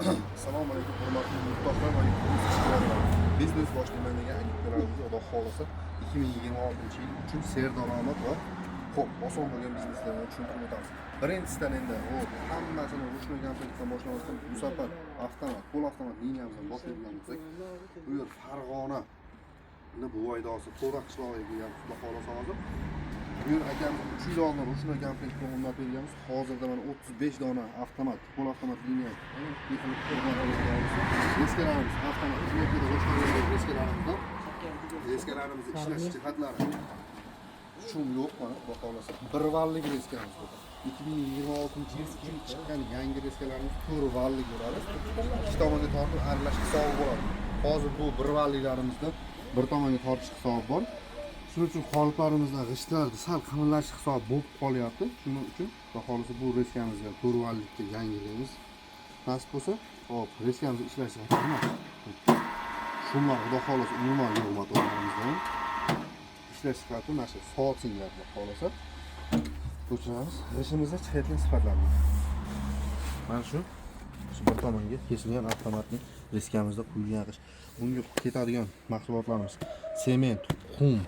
Assalomu alaykum, hurmatli yurtdoshlar va ishchilar. Biznes boshlayman degan agentlarimiz Xudo xolasa 2026-yil uchun serdaromad va oson bo'lgan bizneslarni tushuntirib o'tamiz. Birinchisidan endi hammasini ruchnoy komplektdan boshlamasdan bu safar avtomat, qo'l avtomat liniyamizdan boshlaydigan bo'lsak, bu yer Farg'ona Buvaydosi, To'ra qishlog'iga Xudo xolasa hozir bu yer akamiz 3 yil oldin ruchnoy komplektdan o'rnatib berganmiz. Hozirda mana 35 dona avtomat, qo'l avtomat liniya reskalarimiz avtomat reskalarimiz ishlash jihatlari shum yo'q mana xudo xolasa. Bir vallik reskamiz bu. 2026-yil uchun chiqqan yangi reskalarimiz 4 vallik bo'ladi. Ikki tomonga tortib aralash hisobi bo'ladi. Hozir bu bir valliklarimizda bir tomonga tortish hisobi bor. Shuning uchun qoliplarimizdagi g'ishtlarda sal qimirlash hisobi bo'lib qolyapti. Shuning uchun xudo xolasa bu reskamizga 4 vallikka yangilaymiz. Nasib bo'lsa, hop, reskamizni ishlashga harakat shunlar xudo xolasa umuman yo'q motorlarimizdan ishlash sifati mana shu soat singari xudo xolasa ko'chiramiz. Ishimizda chiqayotgan sifatlarni mana shu bir tomonga kesilgan avtomatning reskamizda quyilgan g'isht. Bunga ketadigan mahsulotlarimiz sement, qum,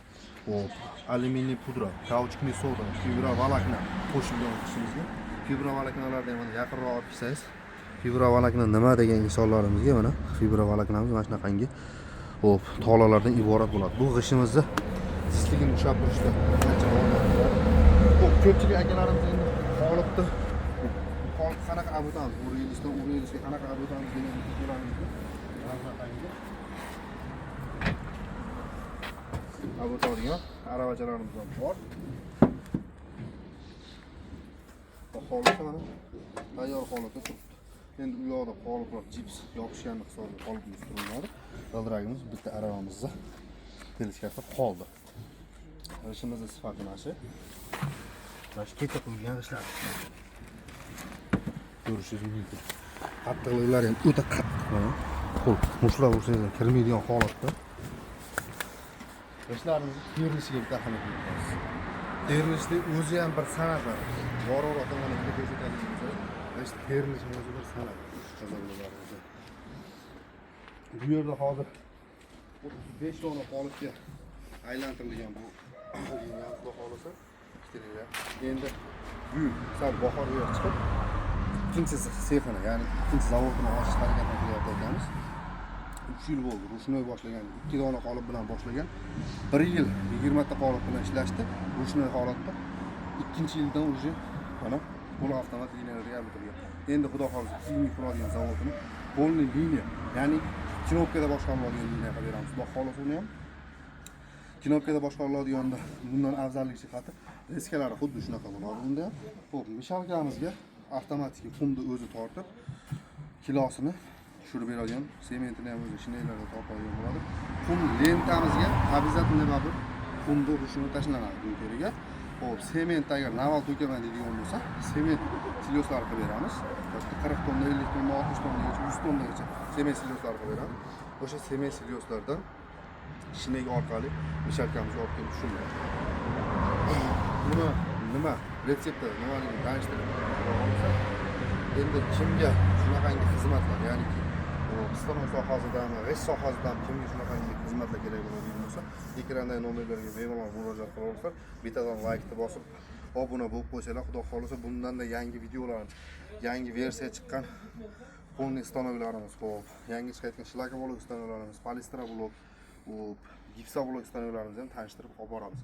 alyuminiy pudra, kauchukli soda, fibrovolokna qo'shilgan ishimizga. Fibrovoloknalarni mana yaqinroq olib kelsangiz, fibrovolokna nima degan insonlarimizga mana fibrovoloknamiz mana shunaqangi tolalardan iborat bo'ladi. Bu g'ishimizni zisligini ushlab turishda qancha ko'pchilik akalarimiz endi qolipni qanaqa olib o'tamiz, o'rayilishga qanaqa olib o'tamiz degan videolarimizni olib o'tadigan aravachalarimiz ham bor. Xohlasa mana tayyor holatda turibdi. Endi u yoqda qoliplar chips yopishganlik hisobiga qolibimiz turiladi. G'ildiragimiz bitta aravamizda teleskafda qoldi. Ishimizning sifati mana shu. Mana shu keta qo'yilgan ishlar. Ko'rishingiz mumkin. Qattiqliklari ham o'ta qattiq mana. Qo'l mushtlab ursangiz kirmaydigan holatda. Ishlarimiz terilishiga bitta ahamiyat beramiz. Terilishning o'zi ham bir san'at bor. Bor-bor mana buni ko'rsatadigan bo'lsak, terilishning o'zi bir san'at. Qazonlarimiz. Bu yerda hozir 35 dona qolipga aylantirilgan bu xudo xolasa ishtiringlar. Endi bu sal bahorga chiqib ikkinchi sexini, ya'ni ikkinchi zavodni ochish harakatini qilyapmiz. 3 yil bo'ldi. Ruchnoy boshlagan, 2 dona qolip bilan boshlagan. 1 yil 20 ta qolip bilan ishlashdi. Ruchnoy holatda. Ikkinchi yildan уже mana qo'l avtomat liniyalarga o'tilgan. Endi xudo xolasa keyingi quradigan zavodini polniy liniya, ya'ni knopkada boshqariladigan liniya qilib beramiz. Xudo xolasa uni ham knopkada boshqariladiganda bundan afzallik jihati reskalari xuddi shunaqa bo'ladi. Bunda ham xo'p, mishalkamizga avtomatik qumni o'zi tortib kilosini tushirib beradigan, sementini ham o'zi shinaylarda tortadigan bo'ladi. Qum lentamizga обязательно baribir qumni ruchnoy tashlanadi bu yeriga. Xo'p, sement agar naval to'kaman deydigan bo'lsa, sement siloslar qilib beramiz. 40 tonna, 50 tonna, 60 tonna, 100 tonnagacha sement siloslar qilib beramiz. O'sha sement siloslardan shinay orqali mishalkamizga olib kelib tushiramiz. Buni nima retsepti nimaligini tanishtirib endi kimga shunaqangi xizmatlar, ya'ni istiqom sohasidami, g'isht sohasidami kimga shunaqangi xizmatlar kerak bo'ladigan bo'lsa, ekrandagi nomerlarga bemalol murojaat qila olinglar. Bittadan laykni bosib, obuna bo'lib qo'ysanglar, xudo xolasa bundanda yangi videolar, yangi versiya chiqqan polniy stanovlarimiz, xo'p, yangi chiqayotgan shlakovolok stanovlarimiz, polistroblok, gipsoblok stanovlarimizni ham tanishtirib olib boramiz.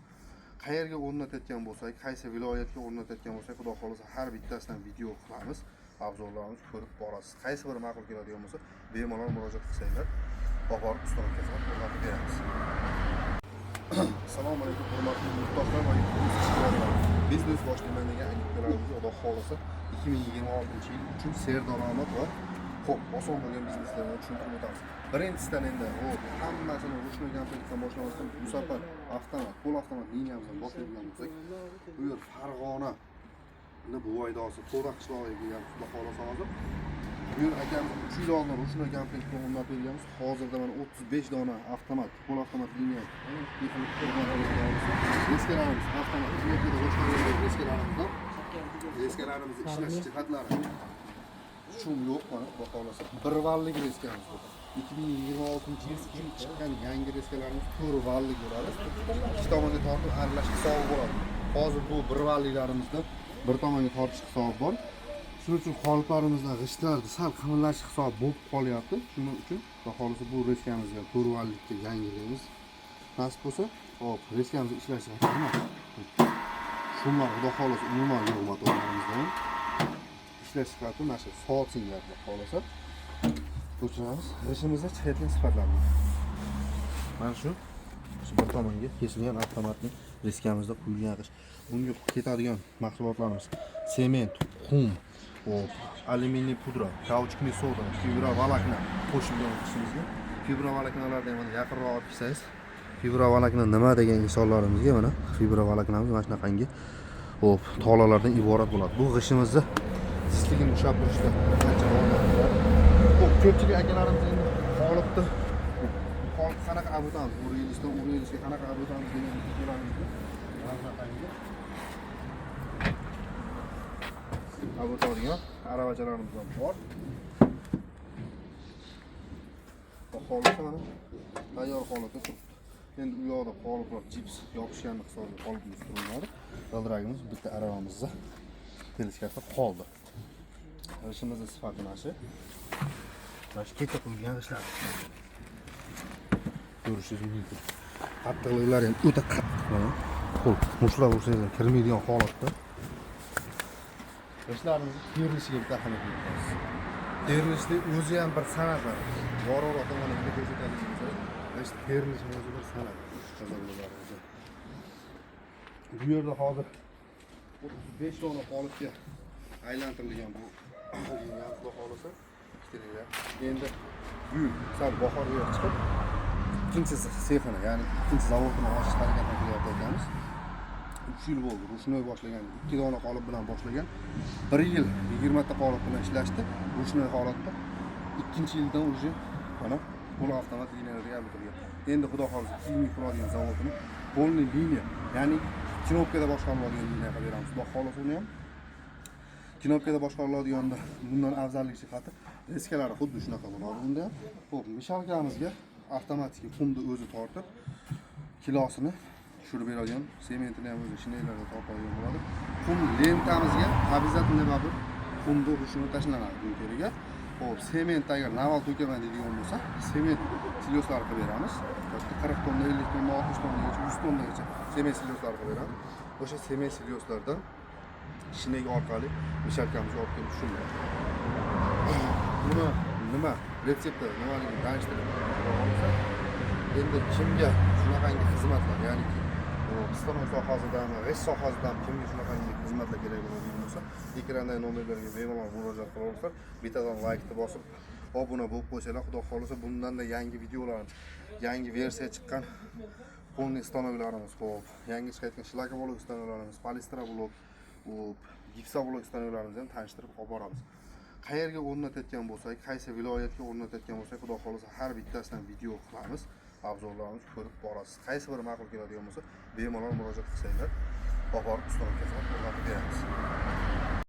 Qayerga o'rnatayotgan bo'lsak, qaysi viloyatga o'rnatayotgan bo'lsak, xudo xolasa har bittasidan video qilamiz. Obzorlarimizni ko'rib borasiz. Qaysi biri ma'qul keladigan bo'lsa, bemalol murojaat qilsanglar, olib borib ustalarga o'rnatib beramiz. Assalomu alaykum, hurmatli yurtdoshlar va ishchilar. Biznes boshlayman degan agentlarimiz Xudo xolasa 2026-yil uchun serdaromad va oson bo'lgan bizneslarni tushuntirib o'tamiz. Birinchisidan endi hammasini ruchnoy komplektdan boshlamasdan bu safar avtomat, qo'l avtomat liniyamizdan boshlaydigan bo'lsak, bu yer Farg'ona Buvaydosi, To'ra qishlog'iga Xudo xolasa hozir bu yer akamiz 3 yil oldin ruchnoy komplektdan o'rnatib berganmiz. Hozirda mana 35 dona avtomat, qo'l avtomat liniya reskalarimiz avtomat knopkada boshqarilgan reskalarimiz ishlash jihatlari Shum yo'q mana, xudo xolasa. Bir vallik reskamiz bu. 2026-yil chiqqan yangi reskalarimiz 4 vallik bo'ladi. Ikki tomonga tortib aralash hisobi bo'ladi. Hozir bu bir valliklarimizda bir tomonga tortish hisobi bor. Shuning uchun qoliplarimizda g'ishtlarda sal qimirlash hisobi bo'lib qolyapti. Shuning uchun xudo xolasa bu reskamizga 4 vallikka yangilaymiz. Nasib bo'lsa, hop, reskamiz ishlashyapti. Shumlar xudo xolasa umuman yo'q motorlarimizda. Ishlashga mana shu soat singari xudo xolasa. O'chiramiz. G'ishimizda chiqayotgan sifatlarni. Mana shu bir tomonga kesilgan avtomatning reskamizda quyilgan g'ish. Bunga ketadigan mahsulotlarimiz sement, qum, alyuminiy pudra, kauchukli soda, fibrovolokna qo'shilgan g'ishimizga. Fibrovoloknalarni mana yaqinroq olib kelsangiz, fibrovolokna nima degan misollarimizga mana fibrovoloknamiz mana shunaqangi hop tolalardan iborat bo'ladi. Bu g'ishimizda zisligini ushlab turishda qancha muammolar. Ko'pchilik akalarimiz endi qolibdi. Qolib qanaqa abutamiz, bu relisdan u relisga qanaqa abutamiz degan videolarimizda qanaqangi abutadigan aravachalarimiz ham bor. Xohlasa mana tayyor holatda turibdi. Endi u yoqda qoliplar chips yopishgan hisobida qolibimiz turiladi. G'ildiragimiz bitta aravamizda teleskapda qoldi. G'ishimizni sifati mana shu. Mana shu keta qo'yilgan g'ishlar. Ko'rishingiz mumkin. Qattiqliklari ham o'ta qattiq mana. Qo'l mushtlab ursangiz kirmaydigan holatda. G'ishlarimizni terilishiga bitta ahamiyat beramiz. Terilishning o'zi ham bir san'at bor. Bor-bor mana buni ko'rsatadigan g'isht terilishning o'zi bir san'at. Qazonlarimiz. Bu yerda hozir 35 dona qolipga aylantirilgan bu liniyani xudo xolasa ishlaydi. Endi bu sal bahorga chiqib ikkinchi sexini, ya'ni ikkinchi zavodini ochish harakatini qilyapmiz. 3 yil bo'ldi. Rushnoy boshlagan, 2 dona qolip bilan boshlagan. 1 yil 20 ta qolip bilan ishlashdi. Rushnoy holatda. Ikkinchi yildan уже mana pol avtomat liniyalarga aylantirilgan. Endi xudo xolasa kiyimni quradigan zavodini polni liniya, ya'ni knopkada boshqariladigan liniya qilib beramiz. Xudo xolasa uni ham knopkada boshqariladiganda bundan afzallik jihati reskalari xuddi shunaqa bo'ladi. Bunda ham xo'p, mishalkamizga avtomatik qumni o'zi tortib, kilosini tushirib beradigan, sementini ham o'zi shineylarga tortadigan bo'ladi. Qum lentamizga обязательно baribir qumni rushini tashlanadi bu yeriga. Xo'p, sement agar naval to'kaman deydigan bo'lsa, sement siloslar qilib beramiz. 40 tonna, 50 tonna, 60 tonagacha, 100 tonnagacha sement siloslar qilib beramiz. O'sha sement siloslardan shiney orqali mishalkamizga olib kelib tushiramiz. Buni nima retsepti nimaligini tanishtirib olsak, endi kimga shunaqangi xizmatlar, ya'ni istiqom sohasidami, g'isht sohasidami kimga shunaqangi xizmatlar kerak bo'ladigan bo'lsa, ekrandagi nomerlarga bemalol murojaat qila olsa, bittadan laykni bosib obuna bo'lib qo'ysalar, xudo xolasa bundanda yangi videolar, yangi versiya chiqqan polniy stanovlarimiz, xo'p, yangi chiqayotgan shlakovolok stanovlarimiz, polistroblok, gipsoblok stanovlarimizni ham tanishtirib olib boramiz. Qayerga o'rnatayotgan bo'lsak, qaysi viloyatga o'rnatayotgan bo'lsak, xudo xolasa har bittasidan video qilamiz, obzorlarimiz ko'rib borasiz. Qaysi biri ma'qul keladigan bo'lsa, bemalol murojaat qilsanglar, olib borib ustama o'rnatib beramiz.